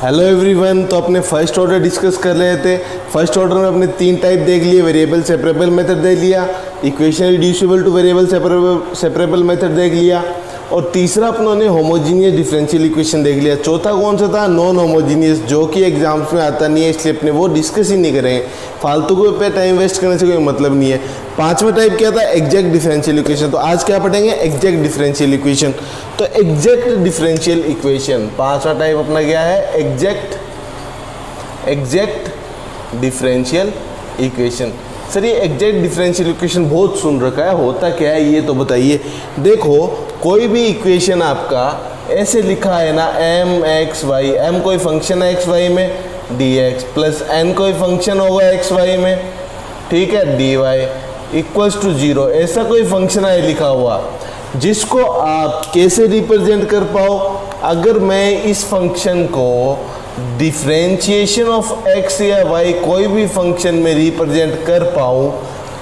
Hello everyone. तो अपने first order discuss कर रहे थे। फर्स्ट ऑर्डर में अपने तीन टाइप देख लिए, वेरिएबल सेपरेबल मेथड देख लिया, equation reducible two variable separable method देख लिया, और तीसरा अपनों ने होमोजीनियस डिफरेंशियल इक्वेशन देख लिया। चौथा कौन सा था? नॉन होमोजीनियस, जो कि एग्जाम्स में आता नहीं है, इसलिए अपने वो डिस्कस ही नहीं करेंगे। फालतू के पे टाइम वेस्ट करने से कोई मतलब नहीं है। पांचवा टाइप क्या था? Exact differential equation. तो आज क्या पढ़ेंगे? Exact differential equation. तो एग्जैक्ट डिफरेंशियल इक्वेशन पांचवा टाइप अपना क्या है? Exact differential equation. सर ये एग्जैक्ट डिफरेंशियल इक्वेशन बहुत सुन रखा है, होता क्या है ये तो बताइए। देखो कोई भी इक्वेशन आपका ऐसे लिखा है ना, एम एक्स वाई, एम कोई फंक्शन है एक्स वाई में, डी एक्स प्लस एन कोई फंक्शन होगा एक्स वाई में, ठीक है, डी वाई इक्वल्स टू 0, ऐसा कोई फंक्शन है लिखा हुआ, जिसको आप कैसे रिप्रेजेंट कर पाओ? अगर मैं इस फंक्शन को डिफरेंशिएशन ऑफ एक्स या वाई कोई भी फंक्शन में रिप्रेजेंट कर पाऊँ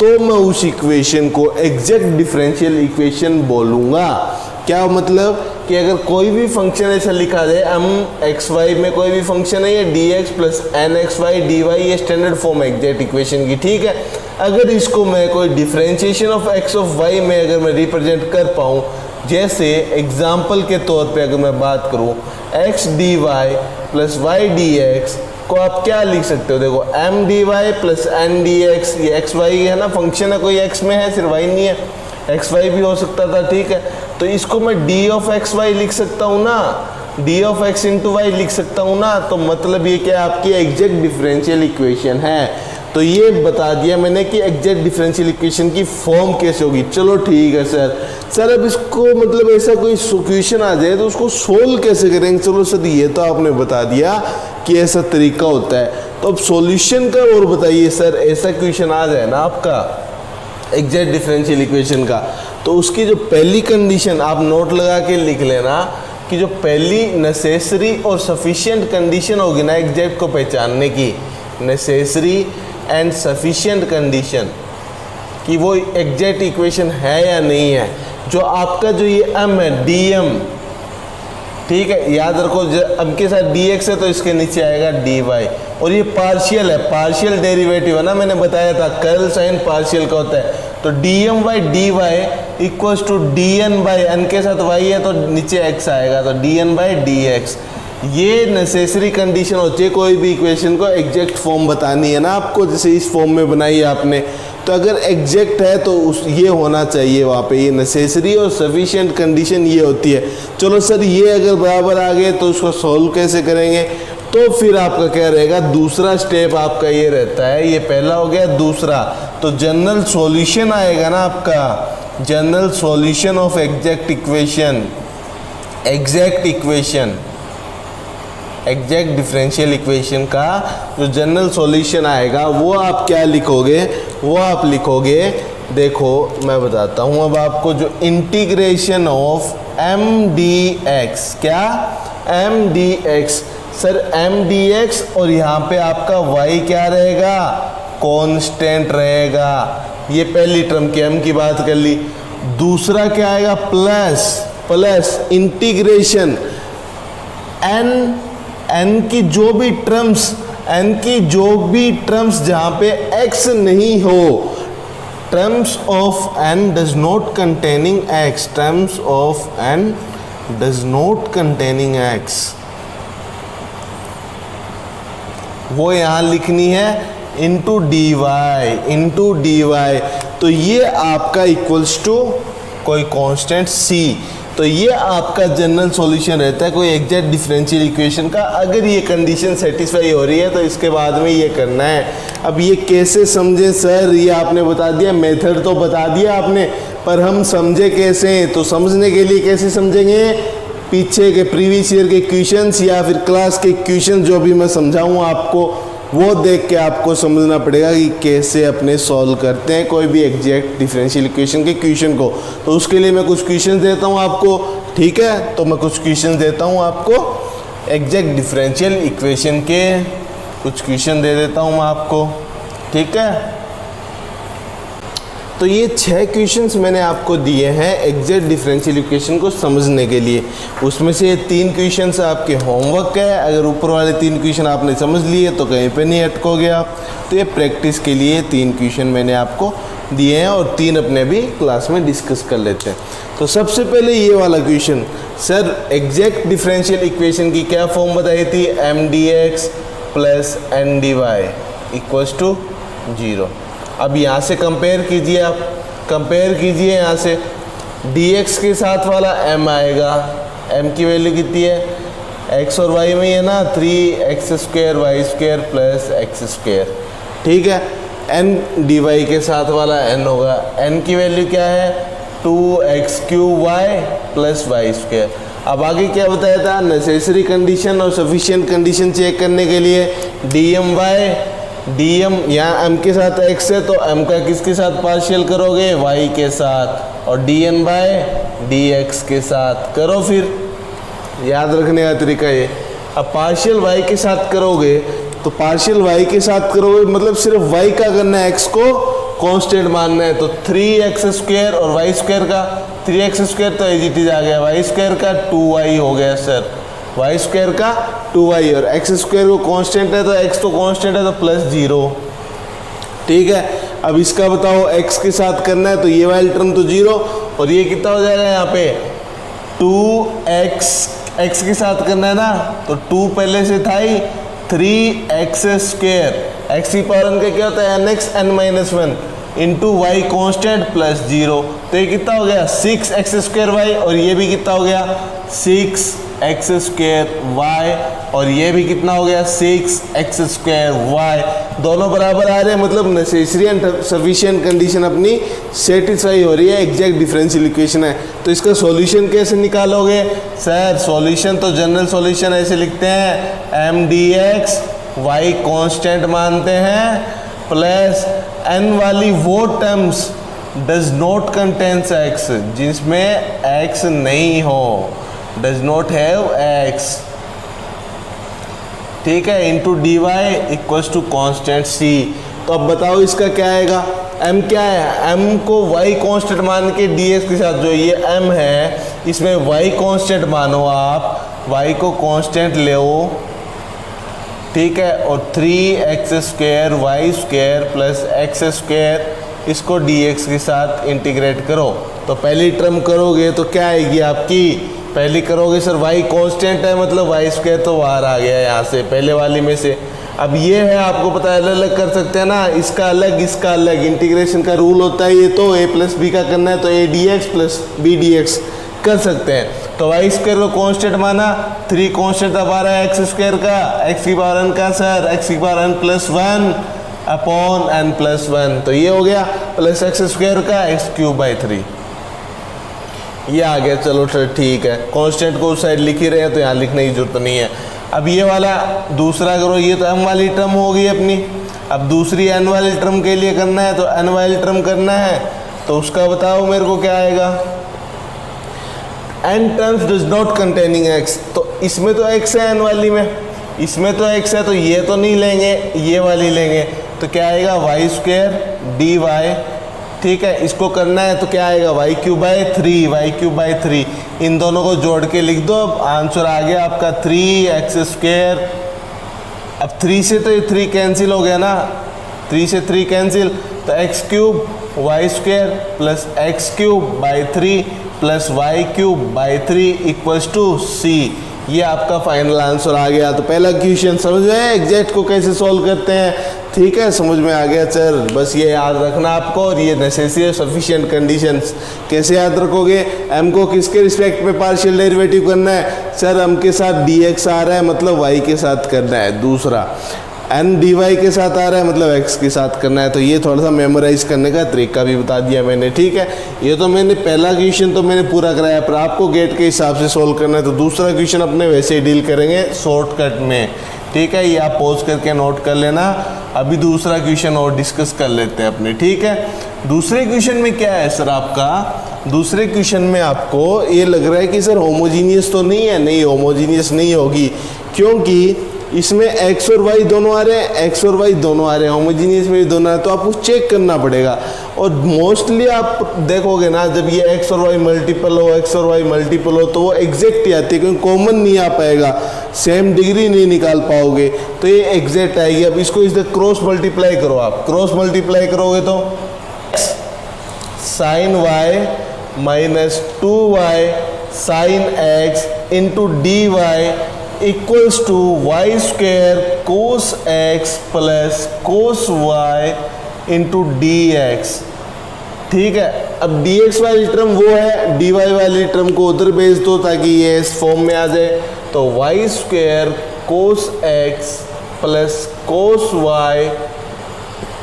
तो मैं उस इक्वेशन को एग्जैक्ट डिफरेंशियल इक्वेशन बोलूँगा। क्या मतलब कि अगर कोई भी फंक्शन ऐसा लिखा जाए, एम एक्स वाई में कोई भी फंक्शन है, ये d x plus n x y d y, ये स्टैंडर्ड फॉर्म है एग्जैक्ट इक्वेशन की, ठीक है। अगर इसको मैं कोई differentiation of x of y में अगर मैं रिप्रेजेंट कर पाऊँ, जैसे एग्जाम्पल के तौर पे अगर मैं बात करूँ, x d y plus y d x को आप क्या लिख सकते हो? देखो m d y plus n d x, ये एक्स वाई है ना, फंक्शन है, कोई एक्स में है, सिर्फ वाई नहीं है, एक्स वाई भी हो सकता था, ठीक है। तो इसको मैं डी ऑफ एक्स वाई लिख सकता हूँ ना, d of x into y लिख सकता हूँ ना। तो मतलब ये क्या आपकी एग्जैक्ट डिफरेंशियल इक्वेशन है। तो ये बता दिया मैंने कि एग्जैक्ट डिफरेंशियल इक्वेशन की फॉर्म कैसे होगी। चलो ठीक है सर अब इसको मतलब ऐसा कोई क्वेश्चन आ जाए तो उसको सोल्व कैसे करेंगे? चलो सर ये तो आपने बता दिया कि ऐसा तरीका होता है, तो अब सॉल्यूशन का और बताइए सर। ऐसा क्वेश्चन आ जाए ना आपका एग्जैक्ट डिफरेंशियल इक्वेशन का, तो उसकी जो पहली कंडीशन आप नोट लगा के लिख लेना कि जो पहली नेसेसरी और सफिशिएंट कंडीशन होगी ना एग्जैक्ट को पहचानने की, नेसेसरी एंड सफिशिएंट कंडीशन कि वो एग्जैक्ट इक्वेशन है या नहीं है। जो आपका जो ये एम है, डी एम, ठीक है, याद रखो एम के साथ डी एक्स है तो इसके नीचे आएगा डी वाई, और ये पार्शियल है, पार्शियल डेरिवेटिव है ना, मैंने बताया था कर्ल साइन पार्शियल का होता है। तो d m by d y equals to d n by n के साथ वाई है तो नीचे एक्स आएगा, तो d n by d x. ये नेसेसरी कंडीशन होती है कोई भी इक्वेशन को एग्जैक्ट फॉर्म बतानी है ना आपको, जैसे इस फॉर्म में बनाई है आपने, तो अगर एग्जैक्ट है तो उस ये होना चाहिए वहाँ पे, ये नेसेसरी और सफिशिएंट कंडीशन ये होती है। चलो सर ये अगर बराबर आ गए तो उसको सॉल्व कैसे करेंगे? तो फिर आपका क्या रहेगा? दूसरा स्टेप आपका ये रहता है, ये पहला हो गया, दूसरा तो जनरल सॉल्यूशन आएगा ना आपका, general solution of exact equation, exact differential equation का जो जनरल सॉल्यूशन आएगा वो आप क्या लिखोगे? वो आप लिखोगे, देखो मैं बताता हूँ अब आपको, जो integration of m d x, क्या m d x, sir m d x, और यहाँ पे आपका y क्या रहेगा? कांस्टेंट रहेगा। ये पहली टर्म की एम की बात कर ली। दूसरा क्या आएगा? प्लस इंटीग्रेशन एन की जो भी टर्म्स जहाँ पे x नहीं हो, terms of n does not containing x, terms of n does not containing x, वो यहाँ लिखनी है इंटू डी वाई। तो ये आपका इक्वल्स टू कोई कांस्टेंट c। तो ये आपका जनरल सॉल्यूशन रहता है कोई एग्जैक्ट डिफरेंशियल इक्वेशन का। अगर ये कंडीशन सेटिस्फाई हो रही है तो इसके बाद में ये करना है। अब ये कैसे समझे सर? ये आपने बता दिया, मेथड तो बता दिया आपने, पर हम समझे कैसे? तो समझने के लिए कैसे समझेंगे? पीछे के प्रीवियस ईयर के क्वेश्चंस या फिर क्लास के क्वेश्चन जो भी मैं समझाऊँ आपको, वो देख के आपको समझना पड़ेगा कि कैसे अपने सॉल्व करते हैं कोई भी एग्जैक्ट डिफरेंशियल इक्वेशन के क्वेश्चन को। तो उसके लिए मैं कुछ क्वेश्चन देता हूँ आपको, ठीक है। तो मैं कुछ क्वेश्चन देता हूँ आपको एग्जैक्ट डिफरेंशियल इक्वेशन के, कुछ क्वेश्चन दे देता हूँ मैं आपको, ठीक है। तो ये 6 क्वेश्चंस मैंने आपको दिए हैं एग्जैक्ट डिफरेंशियल इक्वेशन को समझने के लिए। उसमें से 3 क्वेश्चंस आपके होमवर्क है। अगर ऊपर वाले 3 क्वेश्चन आपने समझ लिए तो कहीं पे नहीं अटकोगे आप। तो ये प्रैक्टिस के लिए 3 क्वेश्चन मैंने आपको दिए हैं और 3 अपने भी क्लास में डिस्कस कर लेते हैं। तो सबसे पहले ये वाला question, sir exact differential equation की क्या फॉर्म बताई थी, mdx plus ndy equals to 0। अब यहाँ से कंपेयर कीजिए, आप कंपेयर कीजिए यहाँ से dx के साथ वाला m आएगा, m की वैल्यू कितनी है, x और y में ही है ना, 3x² y² प्लस x²। ठीक है, n dy के साथ वाला n होगा, n की वैल्यू क्या है, 2x³ प्लस y²। अब आगे क्या बताया था, नेसेसरी कंडीशन और सफिशिएंट कंडीशन चेक करने के लिए dm यहाँ m के साथ x है तो m का किसके साथ पार्शियल करोगे, y के साथ, और dn/dx के साथ करो। फिर याद रखने का तरीका ये, अब पार्शियल y के साथ करोगे तो पार्शियल y के साथ करोगे मतलब सिर्फ y का करना है, x को कांस्टेंट मानना है। तो 3x² और y² का 3x² तो एज इट इज आ गया, y² का 2y हो गया सर, y² का 2y और x² को कांस्टेंट है तो x तो कांस्टेंट है तो प्लस 0। ठीक है, अब इसका बताओ x के साथ करना है तो ये वाली टर्म तो 0 और ये कितना हो जाएगा यहाँ पे 2x, x के साथ करना है ना तो 2 पहले से था ही, 3x², x की पावर n का क्या होता है nx n-1 into y constant plus 0। तो ये कितना हो गया 6x² और ये भी कितना हो गया 6x² और ये भी कितना हो गया 6x²। दोनों बराबर आ रहे हैं, मतलब नेसेसरी एंड सफिशिएंट कंडीशन अपनी सेटिस्फाई हो रही है, एग्जैक्ट डिफरेंशियल इक्वेशन है। तो इसका सॉल्यूशन कैसे निकालोगे सर, सॉल्यूशन तो जनरल सॉल्यूशन ऐसे लिखते हैं, mdx y कांस्टेंट मानते हैं प्लस n वाली वो terms does not contains x, जिसमें x नहीं हो, डज नॉट हैव x। ठीक है, into dy equals to constant c। तो अब बताओ इसका क्या आएगा, m क्या है, m को y कांस्टेंट मान के dx के साथ जो ये m है इसमें y कांस्टेंट मानो, आप y को कांस्टेंट ले, ठीक है, और 3x² y² प्लस x² इसको dx के साथ इंटीग्रेट करो। तो पहली टर्म करोगे तो क्या आएगी आपकी, पहली करोगे सर y कांस्टेंट है मतलब y² तो बाहर आ गया यहाँ से पहले वाली में से। अब ये है आपको पता है, अलग अलग कर सकते हैं ना, इसका अलग इसका अलग, इंटीग्रेशन का रूल होता है ये, तो a प्लस b का करना है तो a dx plus b dx कर सकते हैं। तो y² को कांस्टेंट माना, 3 कांस्टेंट अब आ रहा है x² का, x की पावर n का सर, x की power n plus 1 upon n plus 1, तो ये हो गया प्लस x² का x³/3 ये आ गया। चलो ठीक है, कांस्टेंट को उस साइड लिख ही रहे हैं तो यहाँ लिखने की जरूरत नहीं है। अब ये वाला दूसरा करो, ये तो m वाली टर्म होगी अपनी, अब दूसरी n वाली टर्म के लिए करना है तो n वाली टर्म करना है, तो उसका बताओ मेरे को क्या आएगा, n terms does not containing x। तो इसमें तो x है n वाली में, इसमें तो x है तो ये तो नहीं लेंगे, ये वाली लेंगे, तो क्या आएगा y² dy। ठीक है, इसको करना है तो क्या आएगा y³/3 इन दोनों को जोड़ के लिख दो। अब आंसर आ गया आपका 3x²। अब 3 से तो ये 3 कैंसिल हो गया ना, 3 से 3 कैंसिल, तो x³ y² plus x³/3 plus y³/3 equals to c। ये आपका फाइनल आंसर आ गया। तो पहला क्वेश्चन समझ में आया एग्जैक्ट को कैसे सॉल्व करते हैं, ठीक है, समझ में आ गया सर। बस ये याद रखना आपको, और ये नेसेसरी सफिशिएंट कंडीशंस कैसे याद रखोगे, m को किसके रिस्पेक्ट में पार्शियल डेरिवेटिव करना है सर, m के साथ dx आ रहा है मतलब y के साथ करना है, दूसरा n dy के साथ आ रहा है मतलब x के साथ करना है। तो ये थोड़ा सा मेमोराइज करने का तरीका भी बता दिया मैंने, ठीक है। ये तो मैंने पहला क्वेश्चन तो मैंने पूरा कराया, पर आपको गेट के हिसाब से सोल्व करना है, तो दूसरा क्वेश्चन अपने वैसे ही डील करेंगे शॉर्टकट में, ठीक है। ये आप पॉज करके नोट कर लेना। अभी दूसरा क्वेश्चन और डिस्कस कर लेते हैं अपने, ठीक है। दूसरे क्वेश्चन में क्या है सर आपका, दूसरे क्वेश्चन में आपको ये लग रहा है कि सर होमोजीनियस तो नहीं है, नहीं होमोजीनियस नहीं होगी, क्योंकि इसमें x और y दोनों आ रहे हैं, x और y दोनों आ रहे हैं, होमोजीनियस में भी दोनों आ रहे हैं, तो आपको चेक करना पड़ेगा। और मोस्टली आप देखोगे ना, जब ये x और y मल्टीपल हो, x और y मल्टीपल हो, तो वो एग्जैक्ट ही आती है, क्योंकि कॉमन नहीं आ पाएगा, सेम डिग्री नहीं निकाल पाओगे, तो ये एग्जैक्ट आएगी। अब इसको इधर क्रॉस मल्टीप्लाई करो, आप क्रॉस मल्टीप्लाई करोगे तो sine y minus 2y sine x into d y equals to y square cos x plus cos y into d x. ठीक है, अब dx वाली टर्म वो है, dy वाली टर्म को उधर भेज दो ताकि ये इस फॉर्म में आ जाए, तो Y square cos x plus cos y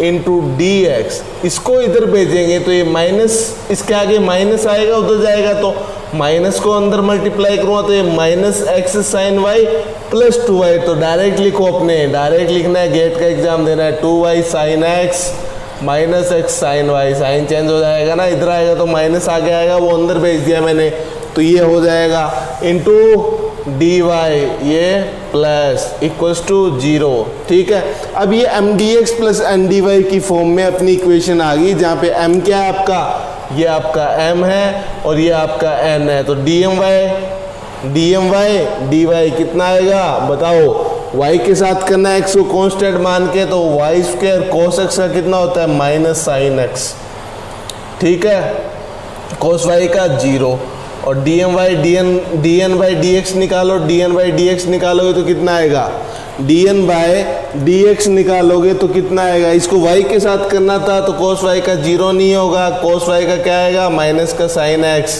into d x. इसको इधर भेजेंगे तो ये माइनस, इसके आगे माइनस आएगा, उधर जाएगा तो माइनस को अंदर मल्टीप्लाई करूँगा तो ये minus x sine y plus 2y, तो डायरेक्ट लिखो, अपने डायरेक्ट लिखना है, गेट का एग्जाम देना है, 2y sine x minus x sine y, sign change हो जाएगा ना, इधर आएगा तो माइनस आगे आएगा, वो अंदर भेज दिया मैंने, तो ये हो जाएगा इंटू डी वाई ये प्लस इक्वल्स टू 0। ठीक है, अब ये m d x plus n d y की फॉर्म में अपनी इक्वेशन आ गई, जहाँ पे m क्या है आपका, ये आपका m है और ये आपका n है, तो d m y d y कितना आएगा बताओ, y के साथ करना है x को कांस्टेंट मान के, तो वाई स्क्वायर कोस x का कितना होता है माइनस साइन x। ठीक है, कोस y का 0, और d m y d n by d x निकालो, d n by d x निकालोगे तो कितना आएगा, d n by d x निकालोगे तो कितना आएगा, इसको y के साथ करना था तो कोस y का 0 नहीं होगा, कोस y का क्या आएगा माइनस का साइन x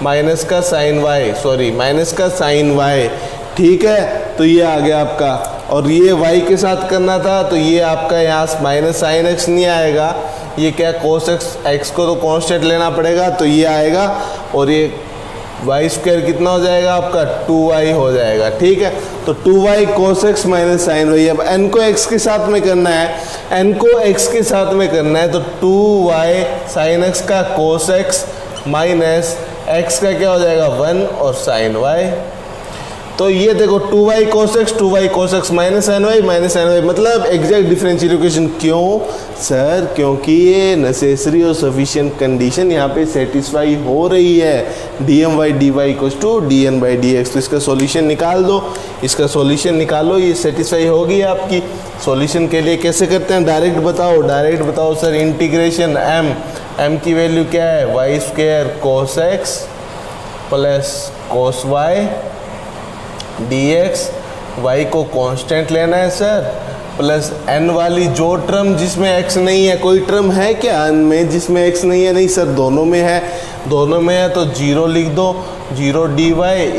माइनस का साइन y, सॉरी माइनस का साइन y। ठीक है, तो ये आ गया आपका, और ये y के साथ करना था तो ये आपका यहाँ माइनस साइन x नहीं आएगा, ये क्या कोस x को तो कांस्टेंट लेना पड़ेगा, तो ये आएगा, और ये वाई स्क्वायर कितना हो जाएगा आपका 2y हो जाएगा। ठीक है, तो 2y कोस x माइनस साइन वाई। अब n को x के साथ में करना है, n को x के साथ में करना है, तो 2y साइन x का कोस x माइनस x का क्या हो जाएगा 1 और साइन y। तो ये देखो 2y cos x minus sine y, मतलब एग्जैक्ट डिफरेंशियल इक्वेशन। क्यों सर, क्योंकि ये नेसेसरी और सफिशिएंट कंडीशन यहाँ पे सेटिस्फाई हो रही है, d m y d y equals to d n by d x. तो इसका सॉल्यूशन निकाल दो, इसका सॉल्यूशन निकालो, ये सेटिस्फाई होगी आपकी। सॉल्यूशन के लिए कैसे करते हैं, डायरेक्ट बताओ सर। इंटीग्रेशन m की वैल्यू क्या है y square cos x plus cos y dx, y को कांस्टेंट लेना है सर, प्लस n वाली जो टर्म जिसमें x नहीं है, कोई टर्म है क्या n में जिसमें x नहीं है, नहीं सर दोनों में है, तो 0 लिख दो, 0 dy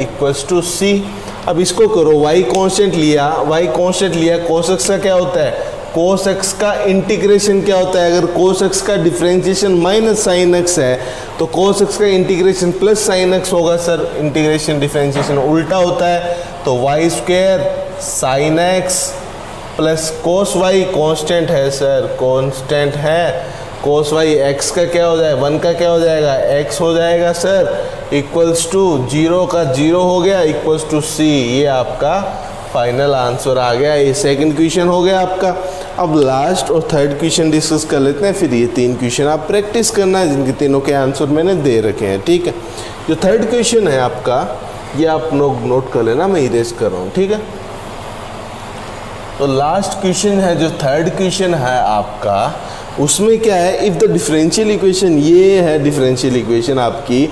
इक्वल्स टू c। अब इसको करो, y कांस्टेंट लिया, cos x का क्या होता है, cos x का इंटीग्रेशन क्या होता है, अगर cos x का डिफरेंशिएशन माइनस साइन x है तो cos x का इंटीग्रेशन प्लस साइन x होगा सर, इंटीग्रेशन डिफरेंशिएशन उल्टा होता है, तो y square sine x plus cos y constant है सर, कांस्टेंट है, कोस y x का क्या हो जाएगा 1 का क्या हो जाएगा x हो जाएगा सर, इक्वल्स टू 0 का 0 हो गया इक्वल्स टू c। ये आपका फाइनल आंसर आ गया, ये सेकंड क्वेश्चन हो गया आपका। अब लास्ट और थर्ड क्वेश्चन डिस्कस कर लेते हैं, फिर ये 3 क्वेश्चन आप प्रैक्टिस करना है जिनके तीनों के आंसर मैंने दे रखे हैं। ठीक है, जो थर्ड क्वेश्चन है आपका ये आप नोट कर लेना, मैं इरेज कर रहा हूँ। ठीक है, तो लास्ट क्वेश्चन है जो थर्ड क्वेश्चन है आपका, उसमें क्या है, इफ़ द डिफरेंशियल इक्वेशन, ये है डिफरेंशियल इक्वेशन आपकी,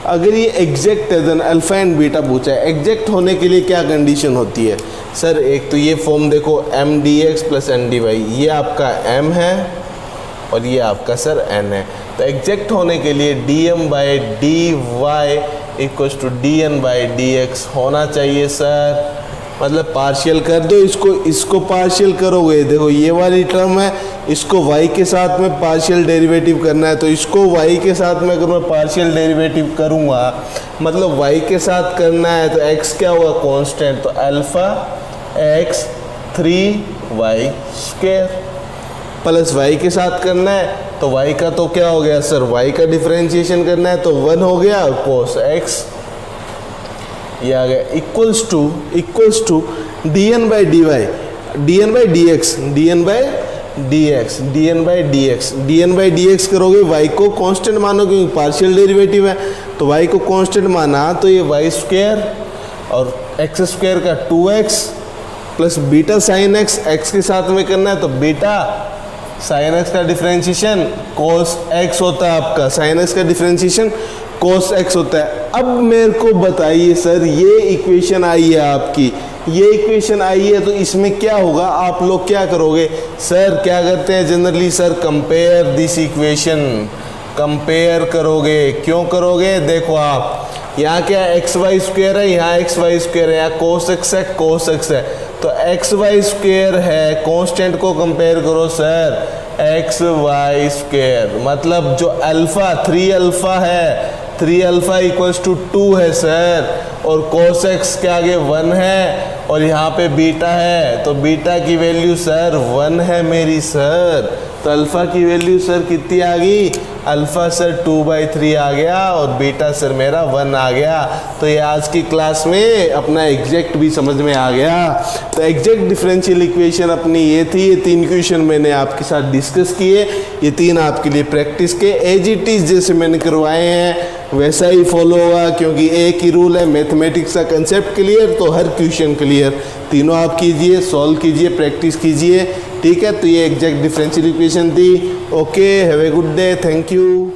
अगर ये एग्जैक्ट है देन अल्फा एंड बीटा पूछा है, एग्जैक्ट होने के लिए क्या कंडीशन होती है सर। एक तो ये फॉर्म देखो m d x plus n d y, ये आपका m है और ये आपका सर n है, तो एग्जैक्ट होने के लिए d m by d y equals to d n by d x होना चाहिए सर। मतलब पार्शियल कर दो, इसको पार्शियल करोगे, देखो ये वाली टर्म है, इसको y के साथ में पार्शियल डेरिवेटिव करना है, तो इसको y के साथ में अगर मैं पार्शियल डेरिवेटिव करूँगा, मतलब y के साथ करना है तो x क्या होगा कांस्टेंट, तो alpha x 3y square, plus y के साथ करना है तो y का तो क्या हो गया सर, y का डिफरेंशिएशन करना है तो 1 हो गया कोस x, ये आ गया equals to dn by d y, dn by d x, dn by d x, dn by d x, dn by d x करोगे, y को कांस्टेंट मानो क्योंकि पार्शियल डेरिवेटिव है, तो y को कांस्टेंट माना तो ये वाई स्क्वायर और एक्स स्क्वायर का 2x plus beta sine x, x के साथ में करना है तो बीटा साइन एक्स का डिफ्रेंशिएशन कोस एक्स होता है आपका, साइन एक्स का डिफ्रेंशिएशन कोस एक्स होता है। अब मेरे को बताइए सर, ये इक्वेशन आई है आपकी, ये इक्वेशन आई है तो इसमें क्या होगा, आप लोग क्या करोगे सर, क्या करते हैं generally sir, compare this equation, compare करोगे। क्यों करोगे, देखो आप यहाँ क्या एक्स वाई स्क्वायर है, यहाँ एक्स वाई स्क्वायर है, यहाँ कोस एक्स है, कोस एक्स है, तो एक्स वाई स्क्वायर है, कांस्टेंट को कंपेयर करो सर, एक्स वाई स्क्वायर मतलब जो अल्फा 3 अल्फा है, 3 अल्फा इक्वल्स टू 2 है सर, और कोस एक्स के आगे 1 है और यहाँ पे बीटा है, तो बीटा की वैल्यू सर 1 है मेरी सर, तो अल्फा की वैल्यू सर कितनी आ गई, अल्फा सर 2/3 आ गया और बीटा सर मेरा 1 आ गया। तो ये आज की क्लास में अपना एग्जैक्ट भी समझ में आ गया। तो एग्जैक्ट डिफरेंशियल इक्वेशन अपनी ये थी, ये 3 क्वेश्चन मैंने आपके साथ डिस्कस किए, ये 3 आपके लिए प्रैक्टिस के, एज इट इज़ जैसे मैंने करवाए हैं वैसा ही फॉलो होगा, क्योंकि एक ही रूल है, मैथमेटिक्स का कंसेप्ट क्लियर तो हर क्वेश्चन क्लियर। तीनों आप कीजिए, सॉल्व कीजिए, प्रैक्टिस कीजिए, ठीक है। तो ये एग्जैक्ट डिफरेंशियल इक्वेशन थी। Okay, have a good day, thank you.